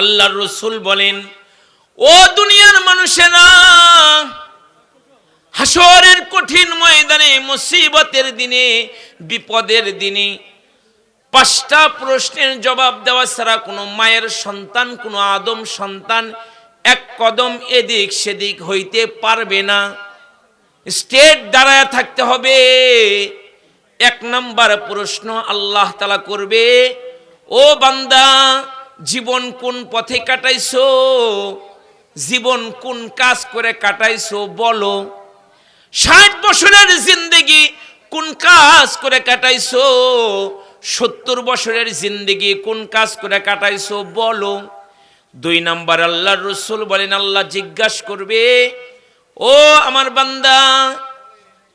আল্লাহর রাসূল বলেন, ও দুনিয়ার মানুষেরা, হাসরের কঠিন ময়দানে, মুসিবতের দিনে, বিপদের দিনে 5টা প্রশ্নের জবাব দেওয়া ছাড়া কোনো মায়ের সন্তান, কোনো আদম সন্তান এক কদম এদিক সেদিক হইতে পারবে না। স্টেট দাঁড়ায় থাকতে হবে। 1 নাম্বার প্রশ্ন আল্লাহ তাআলা করবে, ও বান্দা, জীবন কোন পথে কাটাইছো? জীবন কোন কাজ করে কাটাইছো বলো। 60 বছরের জিন্দেগি কোন কাজ করে কাটাইছো? 70 বছরের জিন্দেগি কোন কাজ করে কাটাইছো বলো। 2 নাম্বার আল্লাহর রাসূল বলেন, আল্লাহ জিজ্ঞাসা করবে, ও আমার বান্দা,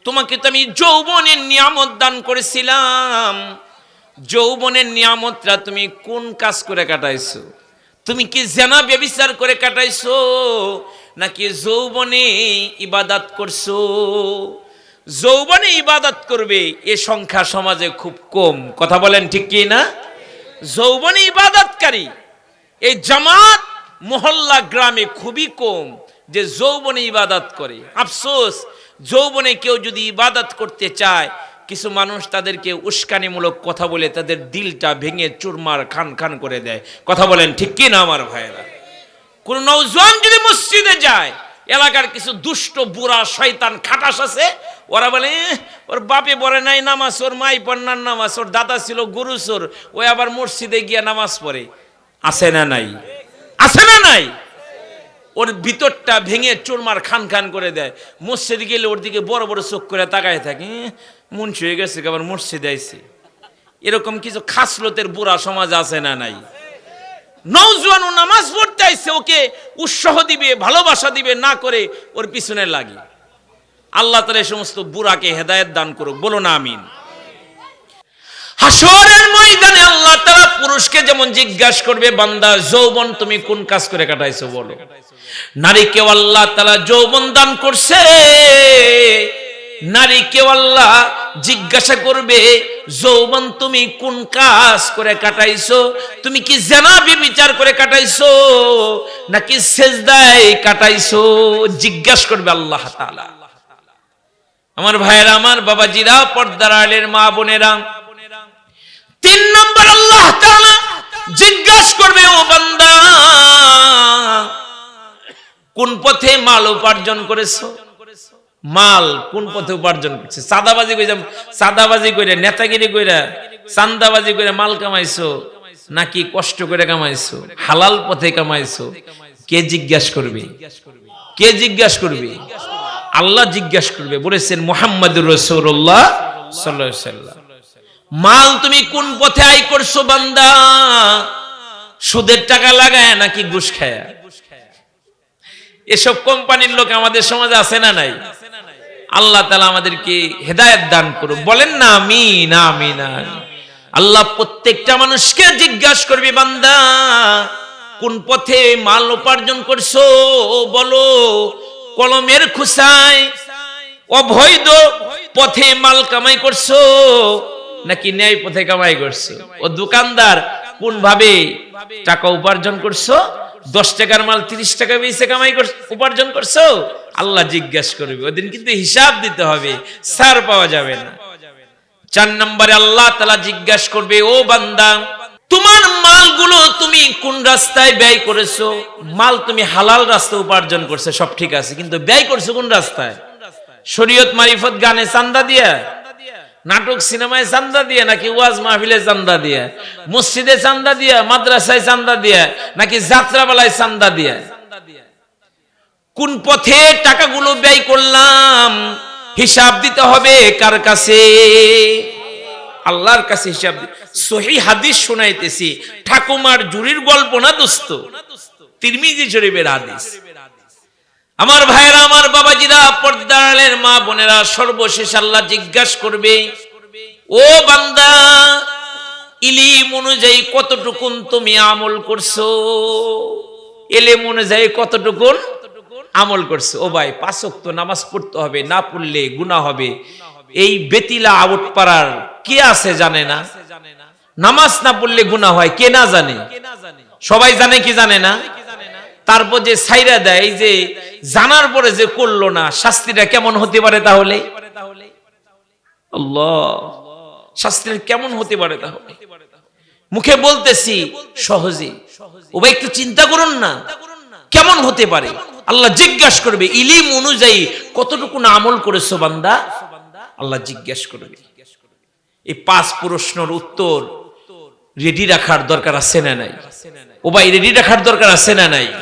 তোমাকে তো আমি যৌবনের নিয়ামত দান করেছিলাম, যৌবনের নিয়ামতটা তুমি কোন কাজ করে কাটাইছো? তুমি কি জেনা ব্যভিচার করে কাটাইছো, নাকি যৌবনে ইবাদত করছো? যৌবনে ইবাদত করবে এ সংখ্যা সমাজে খুব কম। কথা বলেন ঠিক কি না? যৌবনে ইবাদতকারী এই জামাত মহল্লা গ্রামে খুবই কম যে যৌবনে ইবাদত করে। আফসোস, যৌবনে কেউ যদি ইবাদত করতে চায়, কিছু মানুষ তাদেরকে উস্কানিমূলক কথা বলে তাদের দিলটা ভেঙে চুরমার খান খান করে দেয়। কথা বলেন ঠিক কি না আমার ভাইরা? কোন নওজোয়ান যদি মসজিদে যায়, এলাকার কিছু দুষ্ট বুড়া শয়তান খাটাস আছে, ওরা বলে ওর বাপে পড়ে নাই নামাজ, ওর মাই পড়নার নামাজ, ওর দাদা ছিল গুরুচোর, ওই আবার মসজিদে গিয়া নামাজ পড়ে। আছে না নাই? আছে না নাই? ওর ভিতরটা ভেঙে চুরমার খান খান করে দেয়। মসজিদে গেলে ওর দিকে বড় বড় চোখ করে তাকায় থাকে, মুন্সি হয়ে গেছে, আবার মসজিদে আইছে। এরকম কিছু খাসলতের বুড়া সমাজ আছে না নাই? নওজোয়ান ও নামাজ পড়তে আইছে, ওকে উৎসাহ দিবে, ভালোবাসা দিবে না করে ওর পিছনে লাগে। আল্লাহ তাআলা এই সমস্ত বুড়াকে হেদায়েত দান করুক, বলো না আমিন। হাসরের ময়দানে আল্লাহ তাআলা পুরুষকে যেমন জিজ্ঞাসা করবে, বান্দা যৌবন তুমি কোন কাজ করে কাটাইছো বলো। নারীকেও আল্লাহ তাআলা যৌবন দান করছে, নারীকেও আল্লাহ জিজ্ঞাসা করবে, যৌবন তুমি কোন কাজ করে কাটাইছো? তুমি কি জেনা ব্যভিচার করে কাটাইছো, নাকি সেজদায় কাটাইছো? জিজ্ঞাসা করবে আল্লাহ তাআলা। আমার ভাইয়েরা, আমার বাবাজিরা, পর্দার আড়ালের মা বোনেরা, 3 নম্বর আল্লাহ তাআলা জিজ্ঞাসা করবে, ও বান্দা, কোন পথে মাল উপার্জন করেছো? মাল কোন পথে উপার্জন করছে? চাঁদাবাজি কইরা, চাঁদাবাজি কইরা, নেতাগিরি কইরা, চাঁদাবাজি কইরা মাল কামাইছো, নাকি কষ্ট করে কামাইছো, হালাল পথে কামাইছো? কে জিজ্ঞাসা করবে? কে জিজ্ঞাসা করবে? আল্লাহ জিজ্ঞাসা করবে। বলেছেন মুহাম্মদুর রাসূলুল্লাহ সাল্লাল্লাহু আলাইহি ওয়াসাল্লাম, মাল তুমি কোন পথে আয় করছো বান্দা? সুদের টাকা লাগায় নাকি ঘুষ খায়া? এসব কোম্পানির লোক আমাদের সমাজে আছে না নাই? আল্লাহ তাআলা আমাদেরকে হেদায়েত দান করুক, বলেন না আমিন, আমিন। আল্লাহ প্রত্যেকটা মানুষকে জিজ্ঞাসা করবে, বান্দা কোন পথে মাল উপার্জন করছো বলো। কলমের খুসায় অবৈধ পথে মাল কামাই করছো, নাকি ন্যায় পথে কামাই করছো? ও দোকানদার, কোন ভাবে টাকা উপার্জন করছো? 10 টাকার মাল 30 টাকা বেচে কামাই উপার্জন করছো? আল্লাহ জিজ্ঞাসা করবে। ওদিন কিন্তু হিসাব দিতে হবে, ছাড় পাওয়া যাবে না। 4 নম্বরে আল্লাহ তাআলা জিজ্ঞাসা করবে, ও বান্দা, তোমার মালগুলো তুমি কোন রাস্তায় ব্যয় করেছো? মাল তুমি হালাল রাস্তায় উপার্জন করছো, সব ঠিক আছে, কিন্তু ব্যয় করছো কোন রাস্তায়? শরীয়ত মারিফত গানে চান্দা দিয়া, নাটক সিনেমায় চান্দা দিয়া, নাকি ওয়াজ মাহফিলে চান্দা দিয়া, মসজিদে চান্দা দিয়া, মাদ্রাসায় চান্দা দিয়া, নাকি যাত্রাবেলায় চান্দা দিয়া? কোন পথে টাকাগুলো ব্যয় করলাম হিসাব দিতে হবে কার কাছে? আল্লাহর কাছে হিসাব। সহিহ হাদিস শোনাইতেছি, ঠাকুমার জুরির গল্প না দোস্ত, তিরমিজি শরীফের হাদিস। আমার ভাইরা, আমার বাবাজিরা, পর্দার আড়ালের মা বোনেরা, সর্বশেষ আল্লাহ জিজ্ঞাসা করবে, ও বান্দা, ইলম অনুযায়ী কতটুকুন তুমি আমল করছো? ইলম অনুযায়ী কতটুকুন আমল করছো? ও ভাই, 5 ওয়াক্ত নামাজ পড়তে হবে, না পড়লে গুনাহ হবে। এই বেতিলা আউট পাড়ার কে আছে জানে না? নামাজ না পড়লে গুনাহ হয়, কে না জানে? সবাই জানে কি জানে না? তারপর যে সাইরা দেয়, যে জানার পরে যে করলো না, শাস্তিটা কেমন হতে পারে তাহলে? আল্লাহ, শাস্তিটা কেমন হতে পারে তাহলে? মুখে বলতেছি সহজে, ও ভাই একটু চিন্তা করুন না, কেমন হতে পারে? আল্লাহ জিজ্ঞাসা করবে ইলম অনুযায়ী কতটুকু না আমল করেছো বান্দা, আল্লাহ জিজ্ঞাসা করবে। এই 5 প্রশ্নের উত্তর রেডি রাখার দরকার আছে না নাই? ও ভাই রেডি রাখার দরকার আছে না নাই?